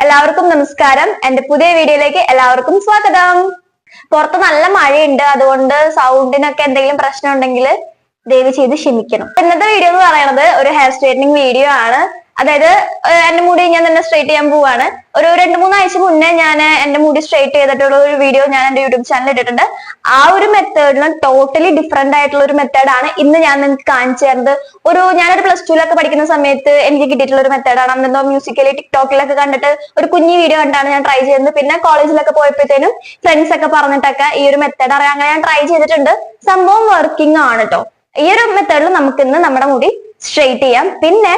എല്ലാവർക്കും നമസ്കാരം. എന്റെ പുതിയ വീഡിയോയിലേക്ക് എല്ലാവർക്കും സ്വാഗതം. പുറത്ത് നല്ല മഴയുണ്ട്, അതുകൊണ്ട് സൗണ്ടിനൊക്കെ എന്തെങ്കിലും പ്രശ്നം ഉണ്ടെങ്കിൽ ദയവ് ചെയ്ത് ക്ഷമിക്കണം. ഇന്നത്തെ വീഡിയോ എന്ന് പറയുന്നത് ഒരു ഹെയർ സ്ട്രൈറ്റനിങ് വീഡിയോ ആണ്. അതായത് എന്റെ മുടി ഞാൻ തന്നെ സ്ട്രൈറ്റ് ചെയ്യാൻ പോവാണ്. ഒരു 2-3 ആഴ്ച മുന്നേ ഞാൻ എന്റെ മുടി സ്ട്രൈറ്റ് ചെയ്തിട്ടുള്ള ഒരു വീഡിയോ ഞാൻ എന്റെ യൂട്യൂബ് ചാനലിൽ ഇട്ടിട്ടുണ്ട്. ആ ഒരു മെത്തേഡിന് ടോട്ടലി ഡിഫറെന്റ് ആയിട്ടുള്ള ഒരു മെത്തേഡാണ് ഇന്ന് ഞാൻ നിങ്ങൾക്ക് കാണിച്ചു തരുന്നത്. ഞാനൊരു +2 പഠിക്കുന്ന സമയത്ത് എനിക്ക് കിട്ടിയിട്ടുള്ള ഒരു മെത്തേഡാണ്. അന്നെന്തോ മ്യൂസിക്കലി ടിക്ടോക്കിലൊക്കെ കണ്ടിട്ട് ഒരു കുഞ്ഞു വീഡിയോ കണ്ടാണ് ഞാൻ ട്രൈ ചെയ്യുന്നത്. പിന്നെ കോളേജിലൊക്കെ പോയപ്പോഴത്തേനും ഫ്രണ്ട്സ് ഒക്കെ പറഞ്ഞിട്ടൊക്കെ ഈ ഒരു മെത്തേഡ് അറിയാൻ അങ്ങനെ ഞാൻ ട്രൈ ചെയ്തിട്ടുണ്ട്. സംഭവം വർക്കിംഗ് ആണ് കേട്ടോ. ഈ ഒരു മെത്തേഡിൽ നമുക്ക് ഇന്ന് നമ്മുടെ മുടി സ്ട്രൈറ്റ് ചെയ്യാം. പിന്നെ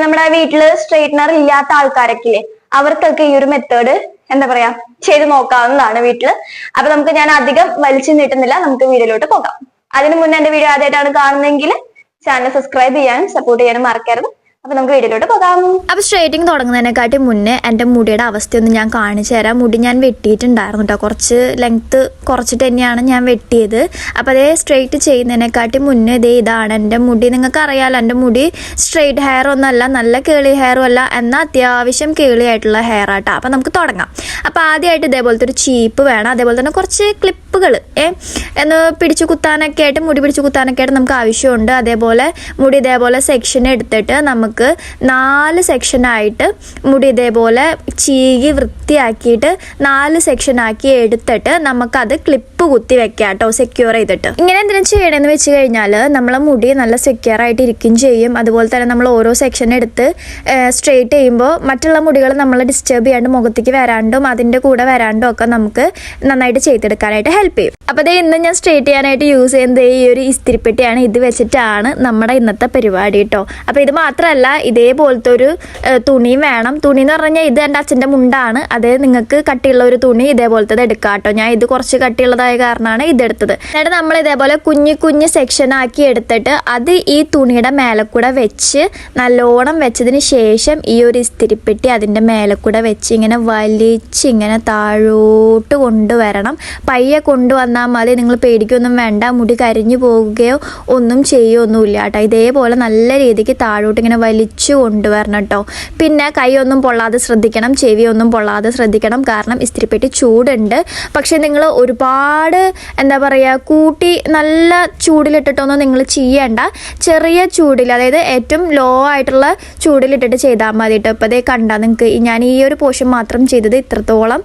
നമ്മുടെ വീട്ടില് സ്ട്രെയിറ്റ്നർ ഇല്ലാത്ത ആൾക്കാരൊക്കെ അവർക്കൊക്കെ ഈ ഒരു മെത്തേഡ് എന്താ പറയാ ചെയ്ത് നോക്കാവുന്നതാണ് വീട്ടില്. അപ്പൊ ഞാൻ അധികം വലിച്ചു നീട്ടുന്നില്ല, നമുക്ക് വീഡിയോയിലോട്ട് പോകാം. അതിനു മുന്നേ എന്റെ വീഡിയോ ആദ്യമായിട്ടാണ് കാണുന്നതെങ്കിൽ ചാനൽ സബ്സ്ക്രൈബ് ചെയ്യാനും സപ്പോർട്ട് ചെയ്യാനും മറക്കരുത്. അപ്പൊ നമുക്ക് വീഡിയോയിലോട്ട് പോകാം. അപ്പൊ സ്ട്രൈറ്റിംഗ് തുടങ്ങുന്നതിനെക്കാട്ടി മുന്നേ എന്റെ മുടിയുടെ അവസ്ഥയൊന്നും ഞാൻ കാണിച്ചു തരാം. മുടി ഞാൻ വെട്ടിയിട്ടുണ്ടായിരുന്നു കേട്ടോ, കുറച്ച് ലെങ്ത് കുറച്ചിട്ട് തന്നെയാണ് ഞാൻ വെട്ടിയത്. അപ്പൊ അതേ സ്ട്രൈറ്റ് ചെയ്യുന്നതിനെക്കാട്ടി മുന്നേ ഇതാണ് എന്റെ മുടി. നിങ്ങൾക്ക് അറിയാലോ, എന്റെ മുടി സ്ട്രൈറ്റ് ഹെയർ ഒന്നല്ല, നല്ല കേളി ഹെയറും അല്ല, എന്നാൽ അത്യാവശ്യം കേളിയായിട്ടുള്ള ഹെയർ ആട്ടോ. അപ്പൊ നമുക്ക് തുടങ്ങാം. അപ്പൊ ആദ്യമായിട്ട് ഇതേപോലത്തെ ഒരു ചീപ്പ് വേണം, അതേപോലെ തന്നെ കുറച്ച് ക്ലിപ്പുകൾ എന്ന് പിടിച്ചു കുത്താനൊക്കെ ആയിട്ട്, മുടി പിടിച്ചു കുത്താനൊക്കെ ആയിട്ട് നമുക്ക് ആവശ്യമുണ്ട്. അതേപോലെ മുടി ഇതേപോലെ സെക്ഷൻ എടുത്തിട്ട് നമുക്ക് 4 സെക്ഷനായിട്ട് മുടി ഇതേപോലെ ചീകി വൃത്തിയാക്കിയിട്ട് 4 സെക്ഷനാക്കി എടുത്തിട്ട് നമുക്കത് ക്ലിപ്പ് കുത്തി വെക്കാം കേട്ടോ, സെക്യൂർ ചെയ്തിട്ട്. ഇങ്ങനെ എന്തിനും ചെയ്യണമെന്ന് വെച്ച് കഴിഞ്ഞാൽ നമ്മളെ മുടി നല്ല സെക്യൂർ ആയിട്ട് ഇരിക്കുകയും ചെയ്യും. അതുപോലെ തന്നെ നമ്മൾ ഓരോ സെക്ഷൻ എടുത്ത് സ്ട്രെയിറ്റ് ചെയ്യുമ്പോൾ മറ്റുള്ള മുടികൾ നമ്മൾ ഡിസ്റ്റർബ് ചെയ്യാണ്ട് മുഖത്തേക്ക് വരാണ്ടും അതിൻ്റെ കൂടെ വരാണ്ടും ഒക്കെ നമുക്ക് നന്നായിട്ട് ചെയ്തെടുക്കാനായിട്ട് ഹെൽപ്പ് ചെയ്യും. അപ്പോൾ ഇന്ന് ഞാൻ സ്ട്രെയിറ്റ് ചെയ്യാനായിട്ട് യൂസ് ചെയ്യുന്നത് ഈ ഒരു ഇസ്തിരിപ്പെട്ടിയാണ്. ഇത് വെച്ചിട്ടാണ് നമ്മുടെ ഇന്നത്തെ പരിപാടി കേട്ടോ. അപ്പോൾ ഇത് മാത്രമല്ല, ഇതേപോലത്തെ ഒരു തുണിയും വേണം. തുണി എന്ന് പറഞ്ഞു കഴിഞ്ഞാൽ ഇത് എൻ്റെ അച്ഛൻ്റെ മുണ്ടാണ്. അത് നിങ്ങൾക്ക് കട്ടിയുള്ള ഒരു തുണി ഇതേപോലത്തെ എടുക്കാം കേട്ടോ. ഞാൻ ഇത് കുറച്ച് കട്ടിയുള്ളതായ കാരണമാണ് ഇതെടുത്തത്. എന്നിട്ട് നമ്മൾ ഇതേപോലെ കുഞ്ഞു സെക്ഷൻ ആക്കി എടുത്തിട്ട് അത് ഈ തുണിയുടെ മേലെ കൂടെ വെച്ച് നല്ലോണം വെച്ചതിന് ശേഷം ഈ ഒരു ഇസ്തിരിപ്പെട്ടി അതിൻ്റെ മേലെ കൂടെ വെച്ച് ഇങ്ങനെ വലിച്ച് ഇങ്ങനെ താഴോട്ട് കൊണ്ടുവരണം. പയ്യെ കൊണ്ടുവന്നാൽ മതി, നിങ്ങൾ പേടിക്കൊന്നും വേണ്ട. മുടി കരിഞ്ഞു പോവുകയോ ഒന്നും ചെയ്യുകയൊന്നുമില്ല കേട്ടോ. ഇതേപോലെ നല്ല രീതിക്ക് താഴോട്ട് ഇങ്ങനെ വലിച്ചു കൊണ്ടുവരണം കേട്ടോ. പിന്നെ കൈയൊന്നും പൊള്ളാതെ ശ്രദ്ധിക്കണം, ചെവിയൊന്നും പൊള്ളാതെ ശ്രദ്ധിക്കണം. കാരണം ഇസ്തിരിപ്പെട്ടി ചൂടുണ്ട്. പക്ഷെ നിങ്ങൾ ഒരുപാട് എന്താ പറയുക കൂട്ടി നല്ല ചൂടിലിട്ടിട്ടൊന്നും നിങ്ങൾ ചെയ്യേണ്ട. ചെറിയ ചൂടിൽ, അതായത് ഏറ്റവും ലോ ആയിട്ടുള്ള ചൂടിലിട്ടിട്ട് ചെയ്താൽ മതി കേട്ടോ. ഇപ്പോൾ കണ്ടാൽ നിങ്ങൾക്ക് ഞാൻ ഈ ഒരു പോർഷൻ മാത്രം ചെയ്തത് ഇത്രത്തോളം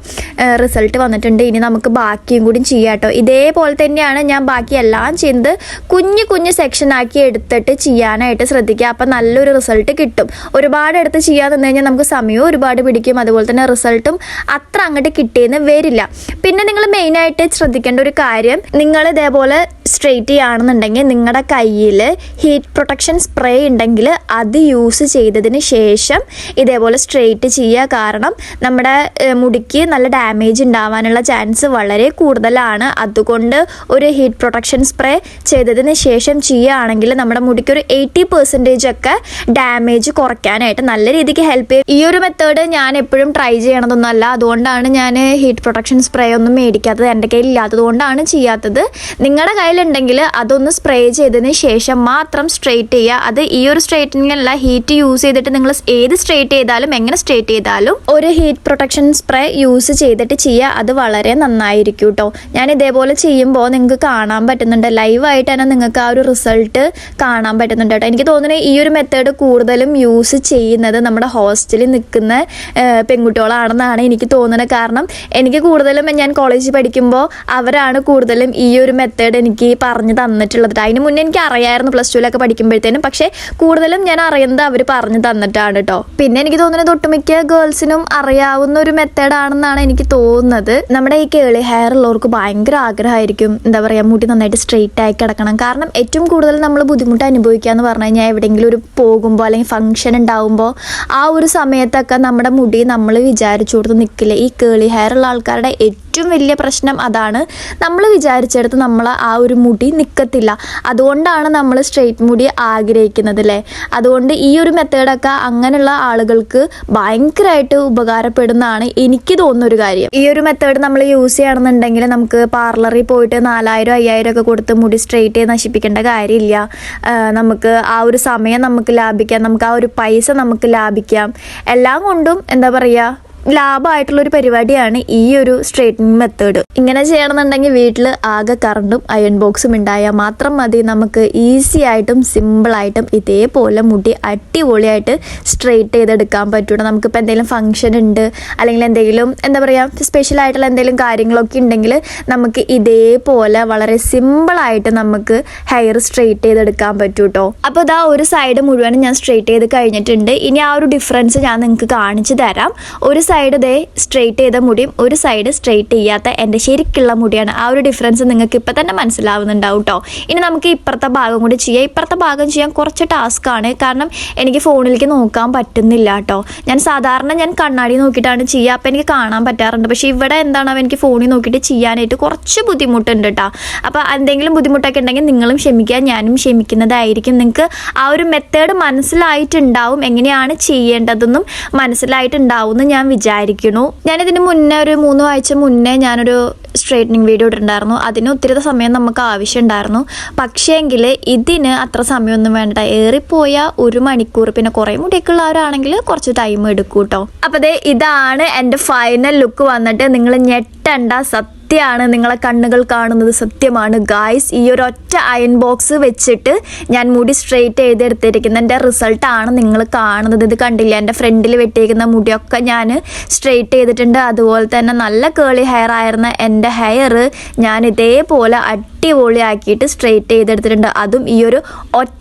റിസൾട്ട് വന്നിട്ടുണ്ട്. ഇനി നമുക്ക് ബാക്കിയും കൂടി ചെയ്യാം കേട്ടോ. ഇതേപോലെ തന്നെയാണ് ഞാൻ ബാക്കി എല്ലാം ചെയ്യുന്നത്. കുഞ്ഞു സെക്ഷനാക്കി എടുത്തിട്ട് ചെയ്യാനായിട്ട് ശ്രദ്ധിക്കുക. അപ്പം നല്ലൊരു റിസൾട്ട് കിട്ടും. ഒരുപാട് എടുത്ത് ചെയ്യാൻ നിന്ന് കഴിഞ്ഞാൽ നമുക്ക് സമയവും ഒരുപാട് പിടിക്കും. അതുപോലെ തന്നെ റിസൾട്ടും അത്ര അങ്ങോട്ട് കിട്ടിയെന്ന് വരില്ല. പിന്നെ നിങ്ങൾ മെയിനായിട്ട് ശ്രദ്ധിക്കേണ്ട ഒരു കാര്യം, നിങ്ങൾ ഇതേപോലെ സ്ട്രെയിറ്റ് ചെയ്യുകയാണെന്നുണ്ടെങ്കിൽ നിങ്ങളുടെ കയ്യിൽ ഹീറ്റ് പ്രൊട്ടക്ഷൻ സ്പ്രേ ഉണ്ടെങ്കിൽ അത് യൂസ് ചെയ്തതിന് ശേഷം ഇതേപോലെ സ്ട്രെയിറ്റ് ചെയ്യുക. കാരണം നമ്മുടെ മുടിക്ക് നല്ല ഡാമേജ് ഉണ്ടാവാനുള്ള ചാൻസ് വളരെ കൂടുതലാണ്. അതുകൊണ്ട് ഒരു ഹീറ്റ് പ്രൊട്ടക്ഷൻ സ്പ്രേ ചെയ്തതിന് ശേഷം ചെയ്യുകയാണെങ്കിൽ നമ്മുടെ മുടിക്ക് ഒരു 80% ഒക്കെ ഡാമേജ് കുറയ്ക്കാനായിട്ട് നല്ല രീതിക്ക് ഹെൽപ്പ് ചെയ്യും. ഈ ഒരു മെത്തേഡ് ഞാൻ എപ്പോഴും ട്രൈ ചെയ്യണതൊന്നുമല്ല, അതുകൊണ്ടാണ് ഞാൻ ഹീറ്റ് പ്രൊട്ടക്ഷൻ സ്പ്രേ ഒന്നും മേടിക്കാത്തത്. എൻ്റെ കയ്യിൽ ഇല്ലാത്തത് കൊണ്ടാണ് ചെയ്യാത്തത്. നിങ്ങളുടെ കയ്യിലുണ്ടെങ്കിൽ അതൊന്ന് സ്പ്രേ ചെയ്തതിന് ശേഷം മാത്രം സ്ട്രെയിറ്റ് ചെയ്യുക. അത് ഈ ഒരു സ്ട്രെയിറ്റിങ്ങിലല്ല, ഹീറ്റ് യൂസ് ചെയ്തിട്ട് നിങ്ങൾ ഏത് സ്ട്രെയിറ്റ് ചെയ്താലും എങ്ങനെ സ്ട്രെയിറ്റ് ചെയ്താലും ഒരു ഹീറ്റ് പ്രൊട്ടക്ഷൻ സ്പ്രേ യൂസ് ചെയ്തിട്ട് ചെയ്യുക. അത് വളരെ നന്നായിരിക്കും കേട്ടോ. ഞാൻ ഇതേപോലെ ചെയ്യുമ്പോൾ നിങ്ങൾക്ക് കാണാൻ പറ്റുന്നുണ്ട്, ലൈവായിട്ട് തന്നെ നിങ്ങൾക്ക് ആ ഒരു റിസൾട്ട് കാണാൻ പറ്റുന്നുണ്ട് കേട്ടോ. എനിക്ക് തോന്നുന്നത് ഈ ഒരു മെത്തേഡ് കൂടുതലും യൂസ് ചെയ്യുന്നത് നമ്മുടെ ഹോസ്റ്റലിൽ നിൽക്കുന്ന പെൺകുട്ടികളാണെന്നാണ് എനിക്ക് തോന്നുന്നത്. കാരണം എനിക്ക് കൂടുതലും ഞാൻ കോളേജിൽ പഠിക്കുമ്പോൾ അവരാണ് കൂടുതലും ഈ ഒരു മെത്തേഡ് എനിക്ക് പറഞ്ഞു തന്നിട്ടുള്ളത്. അതിന് മുന്നേ എനിക്ക് അറിയായിരുന്നു +2 പഠിക്കുമ്പോഴത്തേനും, പക്ഷേ കൂടുതലും ഞാൻ അറിയുന്നത് അവർ പറഞ്ഞു തന്നിട്ടാണ് കേട്ടോ. പിന്നെ എനിക്ക് തോന്നുന്നത് ഒട്ടുമിക്ക ഗേൾസിനും അറിയാവുന്ന ഒരു മെത്തേഡാണെന്നാണ് എനിക്ക് തോന്നുന്നത്. നമ്മുടെ ഈ കേളി ഹെയർ ഉള്ളവർക്ക് ഭയങ്കര ആഗ്രഹമായിരിക്കും എന്താ പറയുക, മുടി നന്നായിട്ട് സ്ട്രെയിറ്റ് ആയി കിടക്കണം. കാരണം ഏറ്റവും കൂടുതൽ നമ്മൾ ബുദ്ധിമുട്ട് അനുഭവിക്കുക എന്ന് പറഞ്ഞു കഴിഞ്ഞാൽ എവിടെയെങ്കിലും ഒരു പോകുമ്പോൾ അല്ലെങ്കിൽ ഫംഗ്ഷൻ ഉണ്ടാകുമ്പോൾ ആ ഒരു സമയത്തൊക്കെ നമ്മുടെ മുടി നമ്മൾ വിചാരിച്ചു കൊടുത്ത് നിൽക്കില്ല. ഈ കേളി ഹെയർ ഉള്ള ആൾക്കാരുടെ ഏറ്റവും വലിയ പ്രശ്നം അതാണ്. നമ്മൾ വിചാരിച്ചെടുത്ത് നമ്മൾ ആ ഒരു മുടി നിൽക്കത്തില്ല. അതുകൊണ്ടാണ് നമ്മൾ സ്ട്രെയിറ്റ് മുടി ആഗ്രഹിക്കുന്നത് അല്ലേ. അതുകൊണ്ട് ഈ ഒരു മെത്തേഡൊക്കെ അങ്ങനെയുള്ള ആളുകൾക്ക് ഭയങ്കരമായിട്ട് ഉപകാരപ്പെടുന്നതാണ് എനിക്ക് തോന്നുന്നൊരു കാര്യം. ഈ ഒരു മെത്തേഡ് നമ്മൾ യൂസ് ചെയ്യണമെന്നുണ്ടെങ്കിൽ നമുക്ക് പാർലറിൽ പോയിട്ട് 4000-5000 ഒക്കെ കൊടുത്ത് മുടി സ്ട്രെയിറ്റ് ചെയ്ത് നശിപ്പിക്കേണ്ട കാര്യമില്ല. നമുക്ക് ആ ഒരു സമയം നമുക്ക് ലാഭിക്കാം, നമുക്ക് ആ ഒരു പൈസ നമുക്ക് ലാഭിക്കാം. എല്ലാം കൊണ്ടും എന്താ പറയുക, ലാഭമായിട്ടുള്ള ഒരു പരിപാടിയാണ് ഈ ഒരു സ്ട്രൈറ്റനിങ് മെത്തേഡ്. ഇങ്ങനെ ചെയ്യണമെന്നുണ്ടെങ്കിൽ വീട്ടിൽ ആകെ കറണ്ടും അയൺ ബോക്സും ഉണ്ടായാൽ മാത്രം മതി. നമുക്ക് ഈസി ആയിട്ടും സിമ്പിളായിട്ടും ഇതേപോലെ മുടി അടിപൊളിയായിട്ട് സ്ട്രെയിറ്റ് ചെയ്തെടുക്കാൻ പറ്റൂട്ടോ. നമുക്കിപ്പോൾ എന്തെങ്കിലും ഫംഗ്ഷൻ ഉണ്ട്, അല്ലെങ്കിൽ എന്തെങ്കിലും എന്താ പറയുക സ്പെഷ്യൽ ആയിട്ടുള്ള എന്തെങ്കിലും കാര്യങ്ങളൊക്കെ ഉണ്ടെങ്കിൽ നമുക്ക് ഇതേപോലെ വളരെ സിമ്പിളായിട്ട് നമുക്ക് ഹെയർ സ്ട്രെയിറ്റ് ചെയ്തെടുക്കാൻ പറ്റൂട്ടോ. അപ്പോൾ ഇതാ ഒരു സൈഡ് മുഴുവനും ഞാൻ സ്ട്രെയിറ്റ് ചെയ്ത് കഴിഞ്ഞിട്ടുണ്ട്. ഇനി ആ ഒരു ഡിഫറൻസ് ഞാൻ നിങ്ങൾക്ക് കാണിച്ചു തരാം. ഒരു സൈഡ് ദേ സ്ട്രെയിറ്റ് ചെയ്ത മുടിയും ഒരു സൈഡ് സ്ട്രെയിറ്റ് ചെയ്യാത്ത എൻ്റെ ശരിക്കുള്ള മുടിയാണ്. ആ ഒരു ഡിഫറൻസ് നിങ്ങൾക്ക് ഇപ്പം തന്നെ മനസ്സിലാവുന്നുണ്ടാവും കേട്ടോ. ഇനി നമുക്ക് ഇപ്പുറത്തെ ഭാഗം കൂടി ചെയ്യാം. ഇപ്പുറത്തെ ഭാഗം ചെയ്യാൻ കുറച്ച് ടാസ്ക്കാണ്, കാരണം എനിക്ക് ഫോണിലേക്ക് നോക്കാൻ പറ്റുന്നില്ല കേട്ടോ. ഞാൻ കണ്ണാടി നോക്കിയിട്ടാണ് ചെയ്യുക, അപ്പം എനിക്ക് കാണാൻ പറ്റാറുണ്ട്. പക്ഷേ ഇവിടെ എന്താണ് എനിക്ക് ഫോണിൽ നോക്കിയിട്ട് ചെയ്യാനായിട്ട് കുറച്ച് ബുദ്ധിമുട്ടുണ്ട് കേട്ടോ. അപ്പോൾ എന്തെങ്കിലും ബുദ്ധിമുട്ടൊക്കെ ഉണ്ടെങ്കിൽ നിങ്ങളും ക്ഷമിക്കുക, ഞാനും ക്ഷമിക്കുന്നതായിരിക്കും. നിങ്ങൾക്ക് ആ ഒരു മെത്തേഡ് മനസ്സിലായിട്ടുണ്ടാവും, എങ്ങനെയാണ് ചെയ്യേണ്ടതെന്നും മനസ്സിലായിട്ടുണ്ടാവും എന്ന് ഞാൻ വിചാരിക്കുന്നു. ഞാനിതിന് മുന്നേ ഒരു 3 ആഴ്ച മുന്നേ ഞാനൊരു സ്ട്രൈറ്റനിങ് വീഡിയോ ഇട്ടിട്ടുണ്ടായിരുന്നു. അതിന് ഒത്തിരി സമയം നമുക്ക് ആവശ്യമുണ്ടായിരുന്നു. പക്ഷേങ്കിൽ ഇതിന് അത്ര സമയമൊന്നും വേണ്ട. ഏറിപ്പോയ 1 മണിക്കൂർ, പിന്നെ കുറേ മുടിയൊക്കെ ഉള്ളവരാണെങ്കിൽ കുറച്ച് ടൈം എടുക്കും കേട്ടോ. അപ്പോൾ ഇതാണ് എൻ്റെ ഫൈനൽ ലുക്ക് വന്നിട്ട്. നിങ്ങൾ ഞെട്ടണ്ട, സത്യമാണ്, നിങ്ങളെ കണ്ണുകൾ കാണുന്നത് സത്യമാണ് ഗായ്സ്. ഈ ഒരു ഒറ്റ അയൺ ബോക്സ് വെച്ചിട്ട് ഞാൻ മുടി സ്ട്രെയിറ്റ് ചെയ്തെടുത്തിരിക്കുന്ന എൻ്റെ റിസൾട്ടാണ് നിങ്ങൾ കാണുന്നത്. ഇത് കണ്ടില്ല, എൻ്റെ ഫ്രണ്ടിൽ വെട്ടിയിരിക്കുന്ന മുടിയൊക്കെ ഞാൻ സ്ട്രെയിറ്റ് ചെയ്തിട്ടുണ്ട്. അതുപോലെ തന്നെ നല്ല കേളി ഹെയർ ആയിരുന്ന എൻ്റെ ഹെയർ ഞാൻ ഇതേപോലെ അടിപൊളിയാക്കിയിട്ട് സ്ട്രെയിറ്റ് ചെയ്തെടുത്തിട്ടുണ്ട്, അതും ഈ ഒരു ഒറ്റ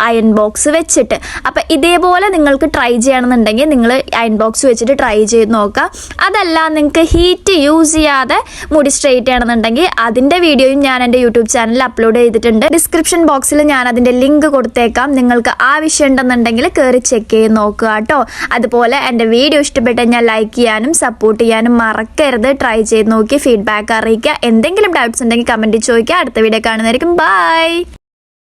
അയൺ ബോക്സ് വെച്ചിട്ട്. അപ്പം ഇതേപോലെ നിങ്ങൾക്ക് ട്രൈ ചെയ്യണമെന്നുണ്ടെങ്കിൽ നിങ്ങൾ അയൺ ബോക്സ് വെച്ചിട്ട് ട്രൈ ചെയ്ത് നോക്കുക. അതല്ല നിങ്ങൾക്ക് ഹീറ്റ് യൂസ് ചെയ്യാതെ മുടി സ്ട്രെയിറ്റ് ചെയ്യണമെന്നുണ്ടെങ്കിൽ അതിൻ്റെ വീഡിയോയും ഞാൻ എൻ്റെ യൂട്യൂബ് ചാനലിൽ അപ്ലോഡ് ചെയ്തിട്ടുണ്ട്. ഡിസ്ക്രിപ്ഷൻ ബോക്സിൽ ഞാൻ അതിൻ്റെ ലിങ്ക് കൊടുത്തേക്കാം. നിങ്ങൾക്ക് ആവശ്യമുണ്ടെന്നുണ്ടെങ്കിൽ കയറി ചെക്ക് ചെയ്ത് നോക്കുക കേട്ടോ. അതുപോലെ എൻ്റെ വീഡിയോ ഇഷ്ടപ്പെട്ട് കഴിഞ്ഞാൽ ലൈക്ക് ചെയ്യാനും സപ്പോർട്ട് ചെയ്യാനും മറക്കരുത്. ട്രൈ ചെയ്ത് നോക്കി ഫീഡ്ബാക്ക് അറിയിക്കുക. എന്തെങ്കിലും ഡൗട്ട്സ് ഉണ്ടെങ്കിൽ കമൻറ്റിൽ ചോദിക്കുക. അടുത്ത വീഡിയോ കാണുന്നതായിരിക്കും. ബൈ.